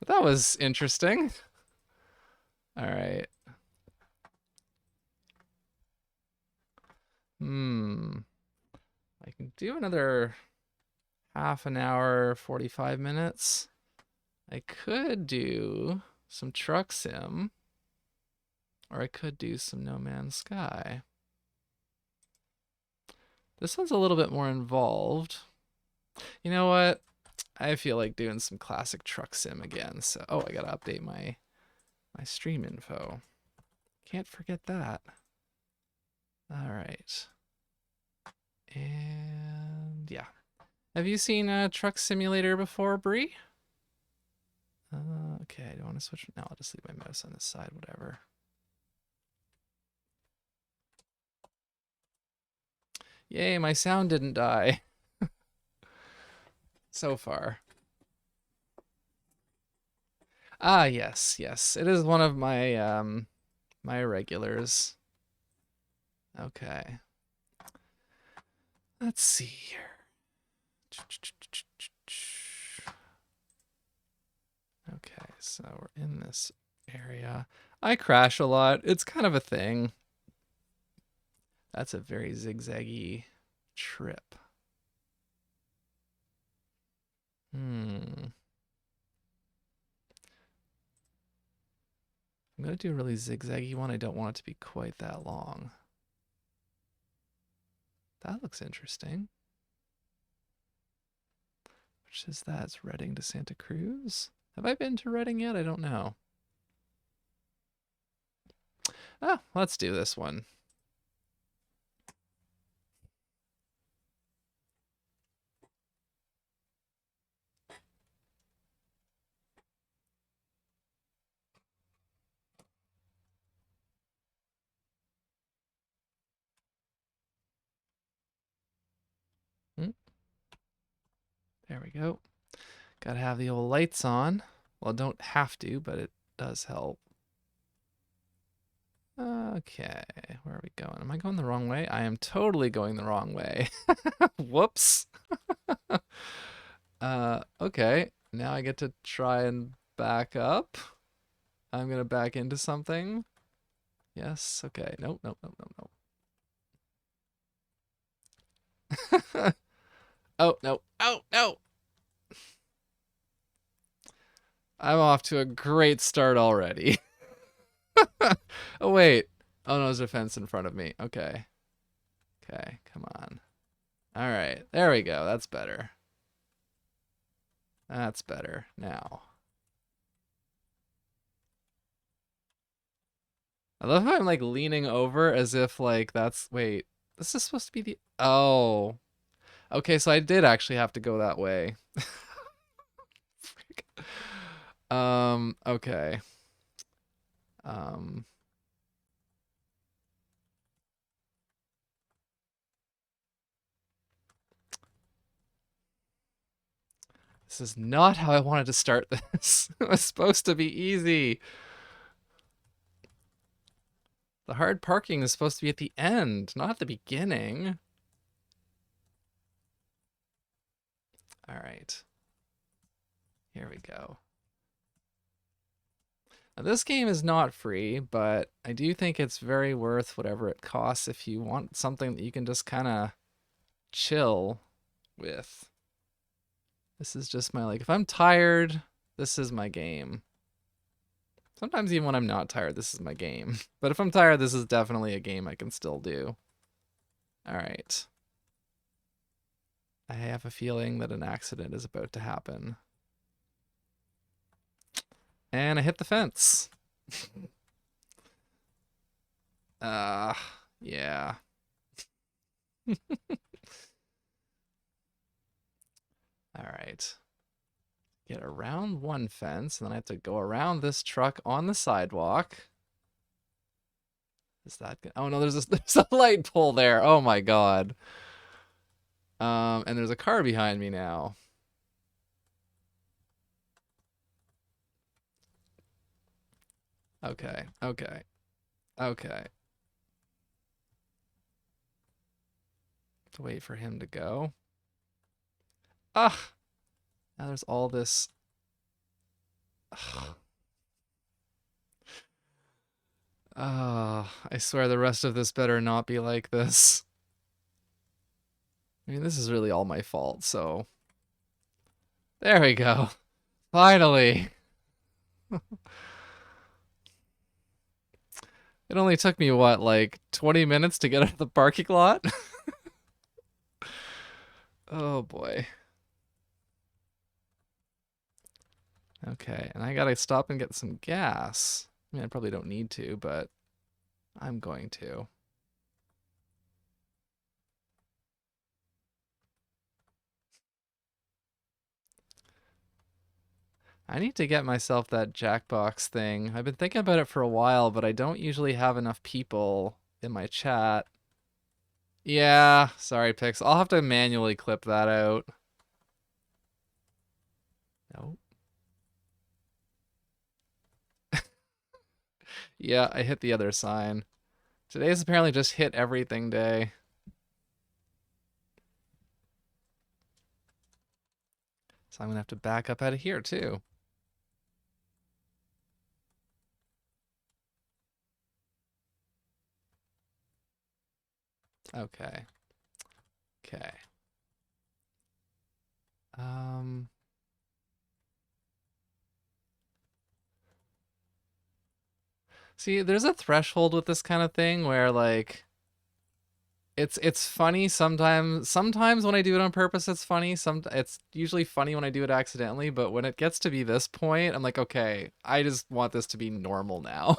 That was interesting. All right. I can do another half an hour, 45 minutes. I could do some truck sim, or I could do some No Man's Sky. This one's a little bit more involved. You know what? I feel like doing some classic truck sim again. So, oh, I gotta update my stream info. Can't forget that. All right. And yeah. Have you seen a truck simulator before, Bree? Okay, I don't want to switch. No, I'll just leave my mouse on this side, whatever. Yay, my sound didn't die. So far. Ah, yes, yes. It is one of my my regulars. Okay. Let's see here. Okay, so we're in this area. I crash a lot. It's kind of a thing. That's a very zigzaggy trip. I'm going to do a really zigzaggy one. I don't want it to be quite that long. That looks interesting. Which is that? It's Reading to Santa Cruz? Have I been to Reading yet? I don't know. Ah, let's do this one. There we go. Gotta have the old lights on. Well, don't have to, but it does help. Okay, where are we going? Am I going the wrong way? I am totally going the wrong way. Whoops. Okay. Now I get to try and back up. I'm gonna back into something. Yes, okay. Nope, nope, nope, nope, nope. Oh, no. Oh, no. I'm off to a great start already. Oh, wait. Oh, no, there's a fence in front of me. Okay. Okay, come on. All right, there we go. That's better. That's better now. I love how I'm like leaning over as if like that's, wait, this is supposed to be the, oh. Okay, so I did actually have to go that way. Okay. Um, this is not how I wanted to start this. It was supposed to be easy. The hard parking is supposed to be at the end, not at the beginning. All right. Here we go. Now, this game is not free, but I do think it's very worth whatever it costs if you want something that you can just kind of chill with. This is just my, like, if I'm tired, this is my game. Sometimes even when I'm not tired, this is my game. But if I'm tired, this is definitely a game I can still do. All right. I have a feeling that an accident is about to happen. And I hit the fence. Yeah. All right. Get around one fence, and then I have to go around this truck on the sidewalk. Is that good? Oh no, there's a light pole there. Oh my god. And there's a car behind me now. Okay, okay, okay. To wait for him to go. Ah, now there's all this. Ugh. I swear the rest of this better not be like this. I mean, this is really all my fault, so. There we go. Finally. It only took me, what, like 20 minutes to get out of the parking lot? Oh boy. Okay, and I gotta stop and get some gas. I mean, I probably don't need to, but I'm going to. I need to get myself that Jackbox thing. I've been thinking about it for a while, but I don't usually have enough people in my chat. Yeah, sorry, Pix. I'll have to manually clip that out. Nope. Yeah, I hit the other sign. Today's apparently just hit everything day. So I'm gonna have to back up out of here too. Okay. Okay. Um See, there's a threshold with this kind of thing where like it's funny sometimes when I do it on purpose it's funny. It's usually funny when I do it accidentally, but when it gets to be this point, I'm like, okay, I just want this to be normal now.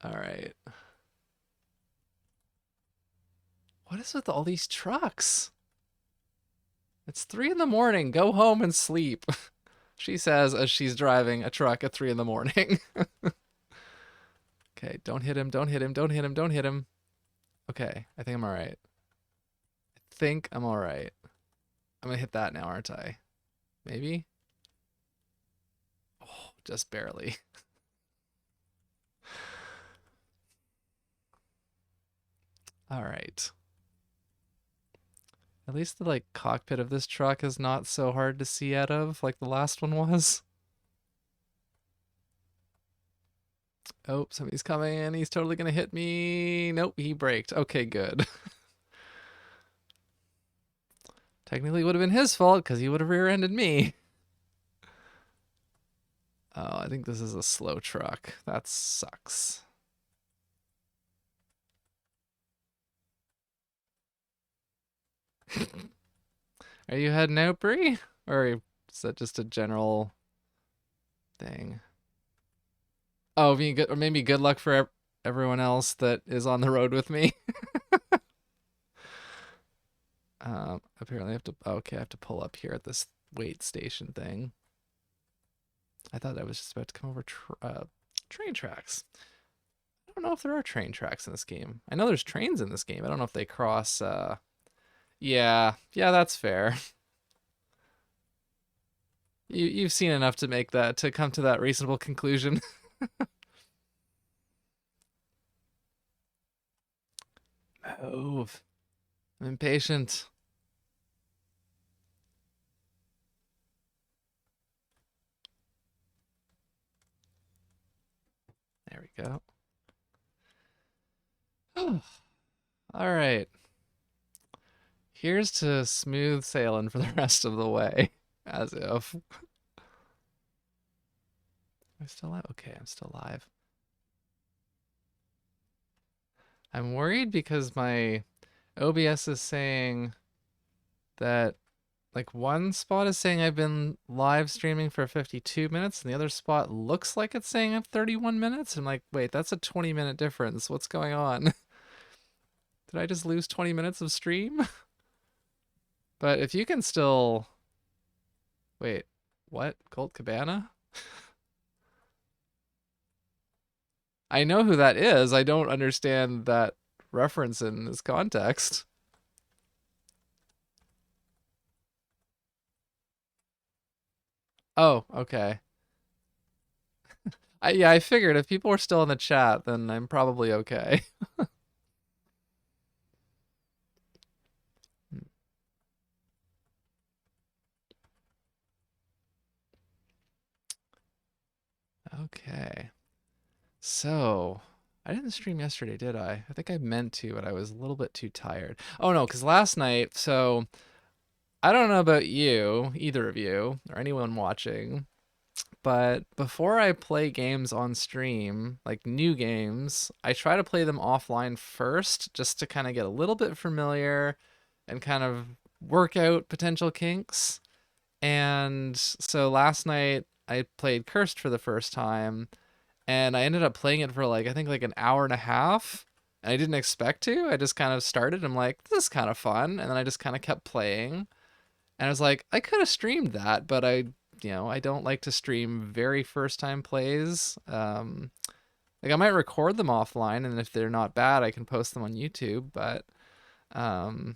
All right. What is with all these trucks? It's 3 in the morning. Go home and sleep. She says as she's driving a truck at 3 in the morning. Okay, don't hit him, don't hit him, don't hit him, don't hit him. Okay, I think I'm all right. I think I'm all right. I'm gonna hit that now, aren't I? Maybe? Oh, just barely. All right. At least the like cockpit of this truck is not so hard to see out of like the last one was. Oh, somebody's coming and he's totally gonna hit me. Nope, he braked. Okay, good. Technically, it would have been his fault because he would have rear-ended me. Oh, I think this is a slow truck. That sucks. Are you heading out, Bree? Or is that just a general thing? Oh, being good, or maybe good luck for everyone else that is on the road with me. Apparently I have to. Okay, I have to pull up here at this wait station thing. I thought I was just about to come over train tracks. I don't know if there are train tracks in this game. I know there's trains in this game. I don't know if they cross. Yeah, that's fair. You've seen enough to make that to come to that reasonable conclusion. Move. I'm impatient. There we go. All right. Here's to smooth sailing for the rest of the way. As if. I'm still alive. Okay, I'm still alive. I'm worried because my OBS is saying that like one spot is saying I've been live streaming for 52 minutes and the other spot looks like it's saying I'm 31 minutes. I'm like, wait, that's a 20-minute difference. What's going on? Did I just lose 20 minutes of stream? But if you can still wait, what? Colt Cabana? I know who that is. I don't understand that reference in this context. Oh, okay. Yeah, I figured if people were still in the chat, then I'm probably okay. Okay. So, I didn't stream yesterday, did I? I think I meant to, but I was a little bit too tired. Oh no, because last night, so I don't know about you, either of you, or anyone watching, but before I play games on stream, like new games, I try to play them offline first just to kind of get a little bit familiar and kind of work out potential kinks. And so last night I played Cursed for the first time and I ended up playing it for like I think like an hour and a half. And I didn't expect to. I just kind of started. I'm like, this is kind of fun, and then I just kind of kept playing. And I was like, I could have streamed that, but I don't like to stream very first time plays. Like I might record them offline, and if they're not bad, I can post them on YouTube. But um,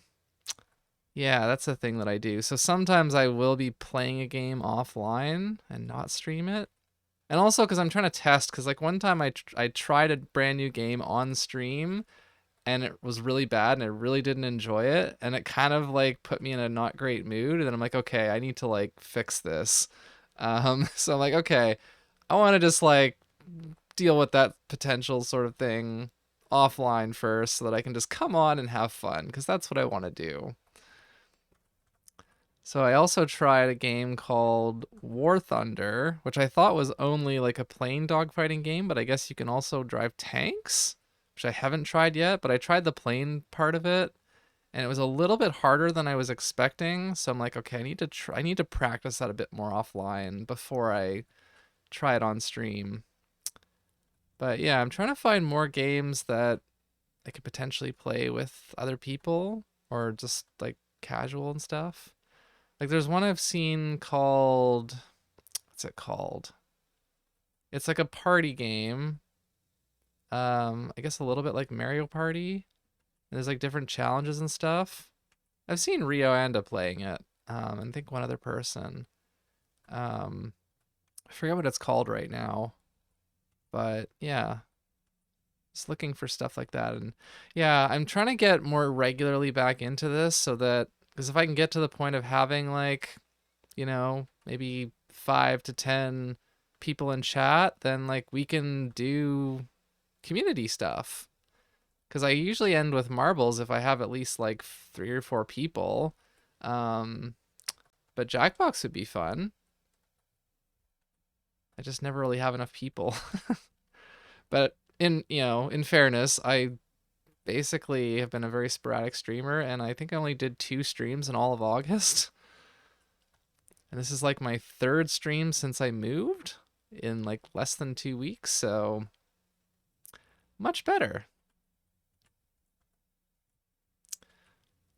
yeah, that's the thing that I do. So sometimes I will be playing a game offline and not stream it. And also because I'm trying to test, because like one time I tried a brand new game on stream and it was really bad and I really didn't enjoy it. And it kind of like put me in a not great mood. And then I'm like, okay, I need to like fix this. So I'm like, okay, I want to just like deal with that potential sort of thing offline first so that I can just come on and have fun because that's what I want to do. So I also tried a game called War Thunder, which I thought was only like a plain dogfighting game, but I guess you can also drive tanks, which I haven't tried yet, but I tried the plane part of it and it was a little bit harder than I was expecting. So I'm like, okay, I need to practice that a bit more offline before I try it on stream. But yeah, I'm trying to find more games that I could potentially play with other people or just like casual and stuff. Like there's one I've seen called what's it called? It's like a party game. I guess a little bit like Mario Party. There's like different challenges and stuff. I've seen Rio Anda playing it. And I think one other person. Um, I forget what it's called right now. But yeah, just looking for stuff like that. And yeah, I'm trying to get more regularly back into this so that because if I can get to the point of having like maybe 5 to 10 people in chat, then like we can do community stuff. Because I usually end with marbles if I have at least like 3 or 4 people. Um, but Jackbox would be fun. I just never really have enough people. But in fairness, I basically have been a very sporadic streamer, and I think I only did 2 streams in all of August. And this is like my 3rd stream since I moved in like less than 2 weeks, so much better.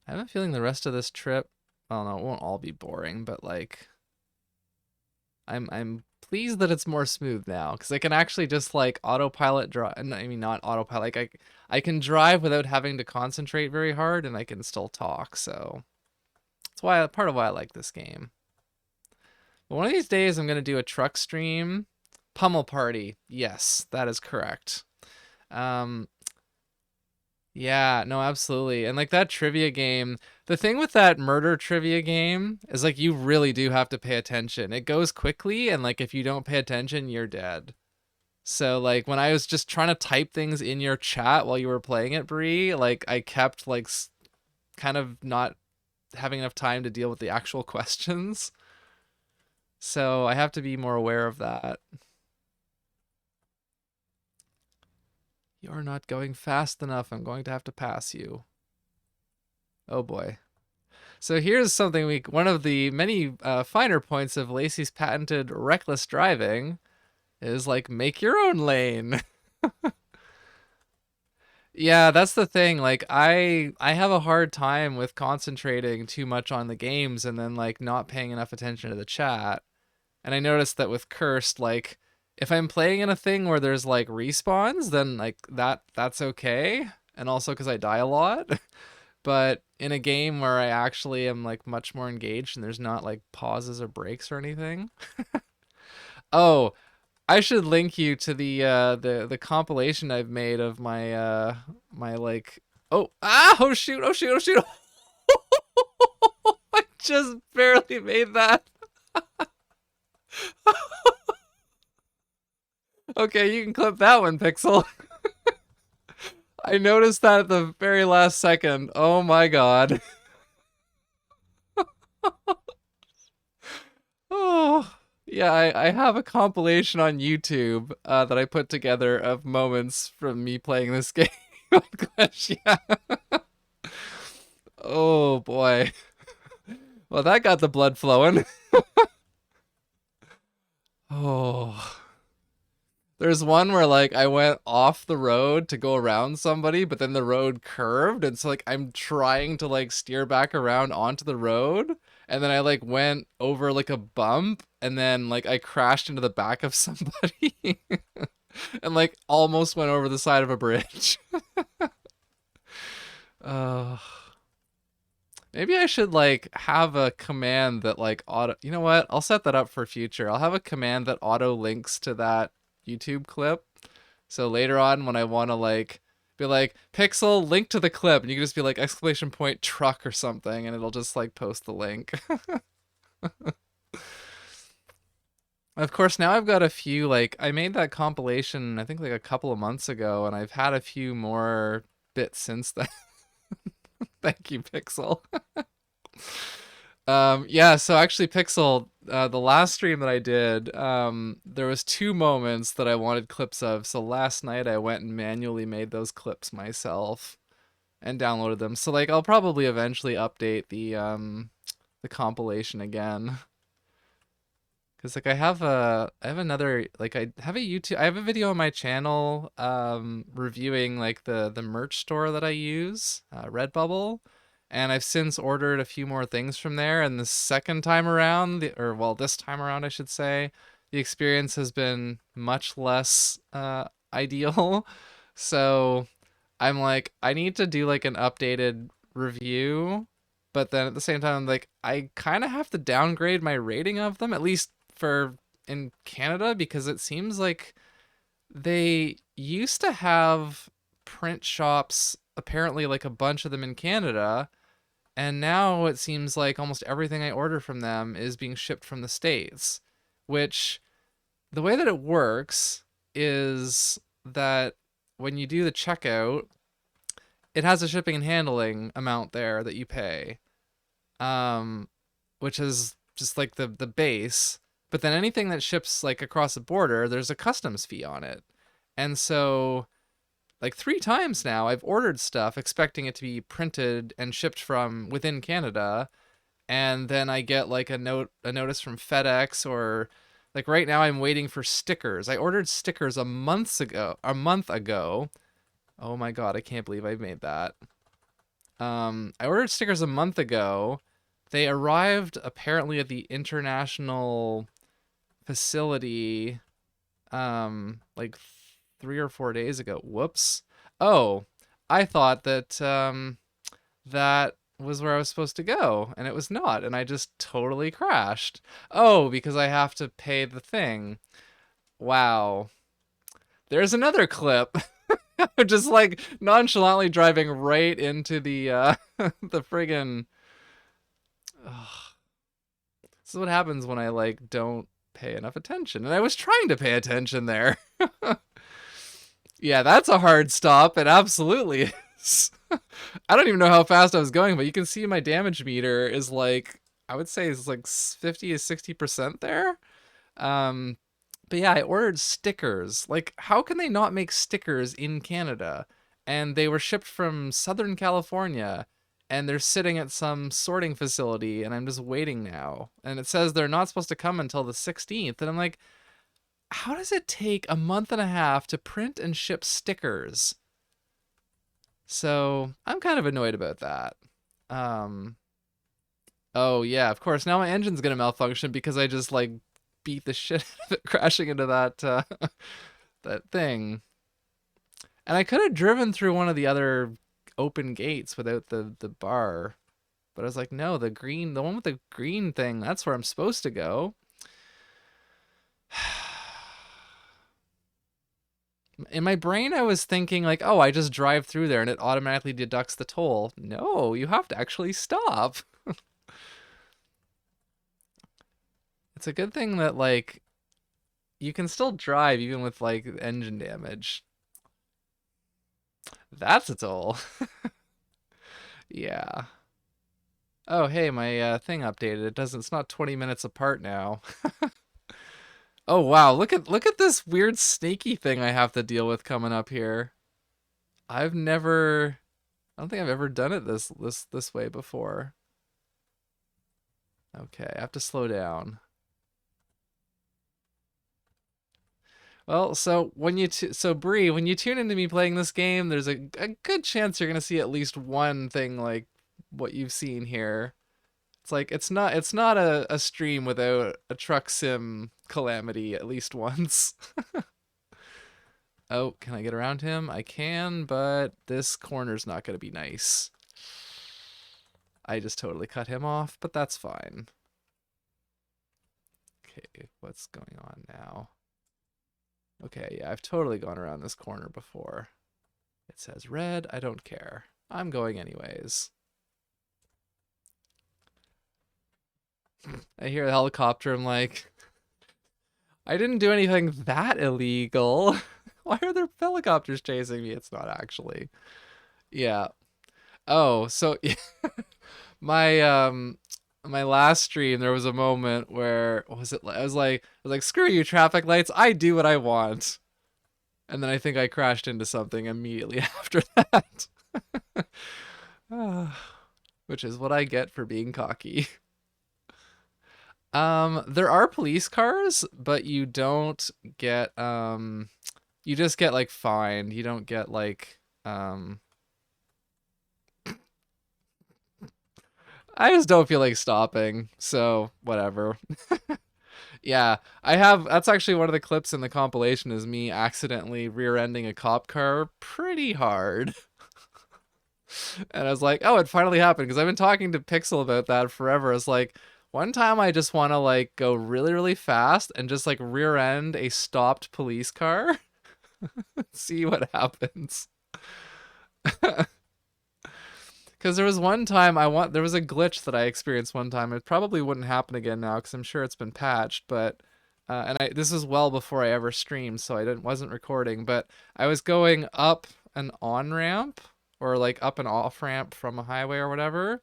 I have a feeling the rest of this trip, well, no, it won't all be boring, but like I'm pleased that it's more smooth now because I can actually just like autopilot drive. I mean, not autopilot. Like I can drive without having to concentrate very hard, and I can still talk. So that's why part of why I like this game. But one of these days, I'm gonna do a truck stream. Pummel Party. Yes, that is correct. Um, yeah, no, absolutely. And like that trivia game, the thing with that murder trivia game is like you really do have to pay attention. It goes quickly, and like if you don't pay attention, you're dead. So like when I was just trying to type things in your chat while you were playing it, Bree, like I kept like kind of not having enough time to deal with the actual questions. So I have to be more aware of that. You're not going fast enough. I'm going to have to pass you. Oh boy. So here's something one of the many finer points of Lacey's patented reckless driving is like make your own lane. Yeah, that's the thing. Like I have a hard time with concentrating too much on the games and then like not paying enough attention to the chat. And I noticed that with Cursed, like if I'm playing in a thing where there's like respawns, then like that's okay. And also because I die a lot. But in a game where I actually am like much more engaged and there's not like pauses or breaks or anything. Oh, I should link you to the compilation I've made of my like oh shoot, oh shoot, oh shoot. I just barely made that. Okay, you can clip that one, Pixel. I noticed that at the very last second. Oh my god. Oh, yeah, I have a compilation on YouTube that I put together of moments from me playing this game on Clash. Yeah. Oh boy. Well, that got the blood flowing. Oh. There's one where like I went off the road to go around somebody, but then the road curved, and so like I'm trying to like steer back around onto the road, and then I like went over like a bump, and then like I crashed into the back of somebody and like almost went over the side of a bridge. uh Maybe I should like have a command that like auto. You know what? I'll set that up for future. I'll have a command that auto links to that YouTube clip. So later on, when I want to like be like Pixel link to the clip, and you can just be like exclamation point truck or something, and it'll just like post the link. Of course, now I've got a few like I made that compilation I think like a couple of months ago, and I've had a few more bits since then. Thank you, Pixel. Yeah, so actually Pixel, the last stream that I did, there was two moments that I wanted clips of. So last night I went and manually made those clips myself and downloaded them. So like I'll probably eventually update the compilation again. Cause like I have another like I have a YouTube I have a video on my channel reviewing like the merch store that I use, Redbubble, and I've since ordered a few more things from there, and the second time around or well this time around I should say, the experience has been much less ideal. So I'm like I need to do like an updated review, but then at the same time, like I kind of have to downgrade my rating of them, at least for in Canada, because it seems like they used to have print shops, apparently like a bunch of them in Canada, and now it seems like almost everything I order from them is being shipped from the States, which the way that it works is that when you do the checkout, it has a shipping and handling amount there that you pay, um, which is just like the base. But then anything that ships like across the border, there's a customs fee on it. And so like 3 times now I've ordered stuff expecting it to be printed and shipped from within Canada, and then I get like a notice from FedEx, or like right now I'm waiting for stickers. I ordered stickers a month ago. Oh my god, I can't believe I made that. I ordered stickers a month ago. They arrived apparently at the international facility like 3 or 4 days ago. Whoops. Oh, I thought that that was where I was supposed to go, and it was not, and I just totally crashed. Oh, because I have to pay the thing. Wow. There's another clip. Just like nonchalantly driving right into the the friggin' ugh. This is what happens when I like don't pay enough attention. And I was trying to pay attention there. Yeah, that's a hard stop. It absolutely is. I don't even know how fast I was going, but you can see my damage meter is like, I would say it's like 50 to 60% there. Um, but yeah, I ordered stickers. Like, how can they not make stickers in Canada? And they were shipped from Southern California, and they're sitting at some sorting facility, and I'm just waiting now. And it says they're not supposed to come until the 16th. And I'm like, how does it take a month and a half to print and ship stickers? So I'm kind of annoyed about that. Um, oh yeah, of course. Now my engine's gonna malfunction because I just like beat the shit out of it crashing into that that thing. And I could have driven through one of the other open gates without the bar, but I was like, no, the one with the green thing, that's where I'm supposed to go. In my brain, I was thinking like, oh, I just drive through there and it automatically deducts the toll. No, you have to actually stop. It's a good thing that like you can still drive even with like engine damage. That's a toll. Yeah. Oh, hey, my thing updated. It doesn't. It's not 20 minutes apart now. Oh wow, look at this weird snaky thing I have to deal with coming up here. I've never I don't think I've ever done it this way before. Okay, I have to slow down. Well, so when you so Bree, when you tune into me playing this game, there's a good chance you're gonna see at least one thing like what you've seen here. It's like it's not a stream without a truck sim calamity at least once. Oh, can I get around him? I can, but this corner's not gonna be nice. I just totally cut him off, but that's fine. Okay, what's going on now? Okay, yeah, I've totally gone around this corner before. It says red, I don't care. I'm going anyways. I hear the helicopter, I'm like, I didn't do anything that illegal. Why are there helicopters chasing me? It's not actually. Yeah. Oh, so my my last stream there was a moment where what was it I was like screw you traffic lights, I do what I want. And then I think I crashed into something immediately after that. Which is what I get for being cocky. There are police cars, but you don't get you just get like fined. You don't get like I just don't feel like stopping, so whatever. Yeah, I have that's actually one of the clips in the compilation is me accidentally rear-ending a cop car pretty hard. And I was like, oh, it finally happened because I've been talking to Pixel about that forever. It's like one time I just want to like go really, really fast and just like rear end a stopped police car, see what happens. Because there was one time there was a glitch that I experienced one time. It probably wouldn't happen again now because I'm sure it's been patched. But this was well before I ever streamed, so I didn't wasn't recording. But I was going up an on ramp or like up an off ramp from a highway or whatever,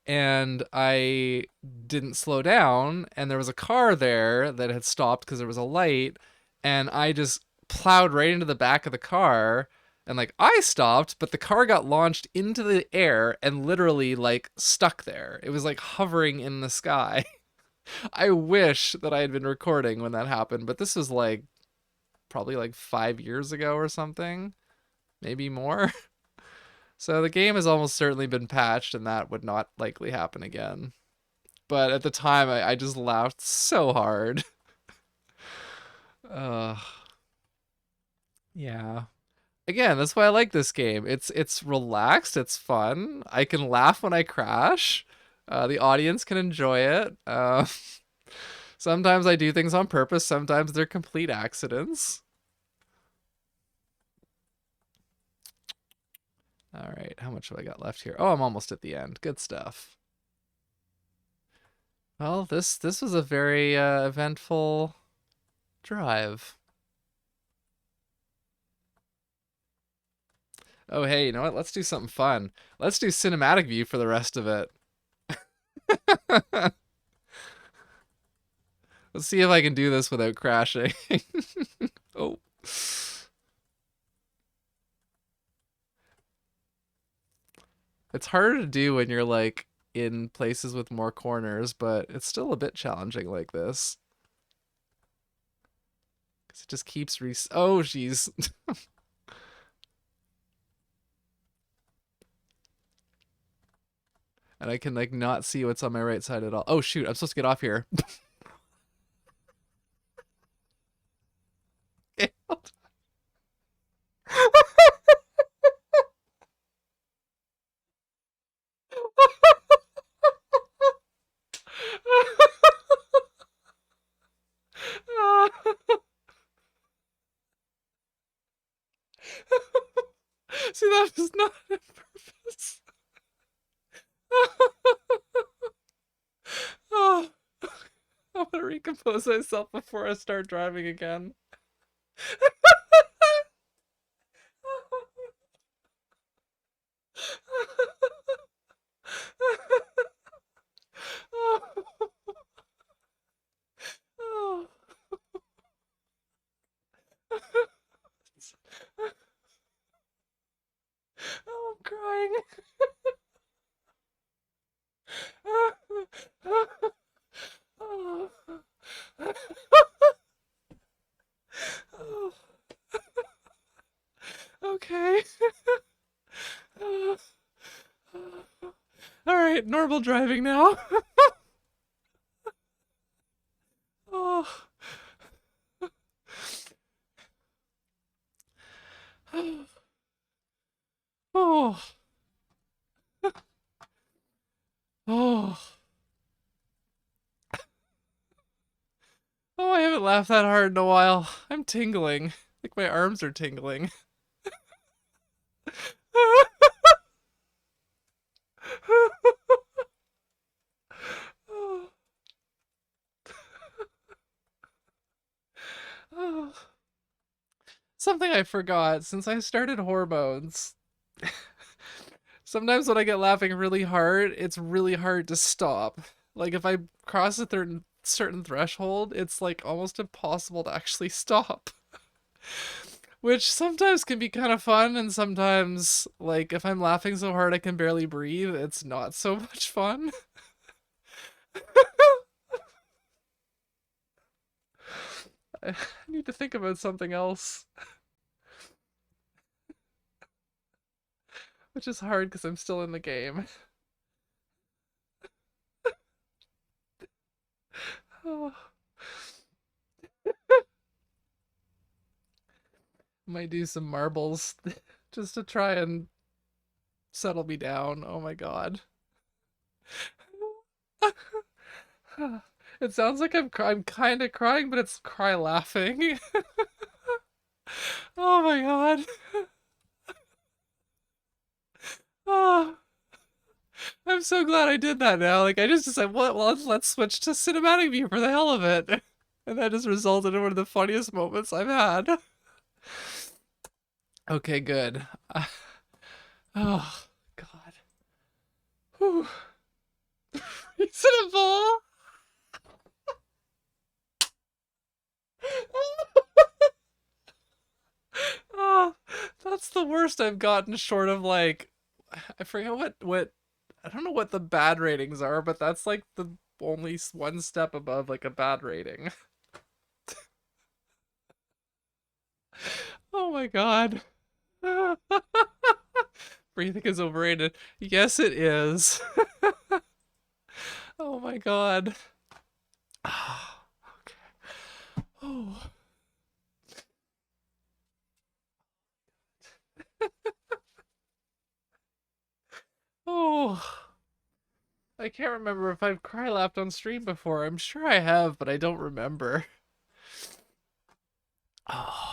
and I didn't slow down, and there was a car there that had stopped because there was a light, and I just plowed right into the back of the car, and like I stopped, but the car got launched into the air and literally like stuck there. It was like hovering in the sky. I wish that I had been recording when that happened, but this was like probably like 5 years ago or something, maybe more. So the game has almost certainly been patched, and that would not likely happen again. But at the time, I just laughed so hard. Uh, yeah. Again, that's why I like this game. It's relaxed, it's fun. I can laugh when I crash. The audience can enjoy it. Sometimes I do things on purpose. Sometimes they're complete accidents. All right, how much have I got left here? Oh, I'm almost at the end. Good stuff. Well, this was a very eventful drive. Oh, hey, you know what? Let's do something fun. Let's do cinematic view for the rest of it. Let's see if I can do this without crashing. Oh. It's harder to do when you're like in places with more corners, but it's still a bit challenging like this. Cause it just keeps oh, jeez. And I can like not see what's on my right side at all. Oh shoot, I'm supposed to get off here. See, that was not on purpose. Oh, I want to compose myself before I start driving again. Oh, I'm crying. Oh. Oh. Okay. All right, normal driving now. Oh. Oh. Oh. Oh, I haven't laughed that hard in a while. I'm tingling. Like my arms are tingling. Something I forgot since I started hormones. Sometimes when I get laughing really hard, it's really hard to stop. Like if I cross a certain threshold, it's like almost impossible to actually stop. Which sometimes can be kind of fun, and sometimes, like, if I'm laughing so hard I can barely breathe, it's not so much fun. I need to think about something else, which is hard because I'm still in the game. Oh, might do some marbles just to try and settle me down. Oh my god. It sounds like I'm kind of crying, but it's cry laughing. Oh my god. Oh, I'm so glad I did that now. Like I just said, well, let's switch to cinematic view for the hell of it. And that just resulted in one of the funniest moments I've had. Okay, good. Oh god. Whew. Reasonable. Oh, that's the worst I've gotten short of like I forget what I don't know what the bad ratings are, but that's like the only one step above like a bad rating. Oh my god. Breathing is overrated. Yes, it is. Oh my god. Okay. Oh. Oh. I can't remember if I've cry laughed on stream before. I'm sure I have, but I don't remember. Oh.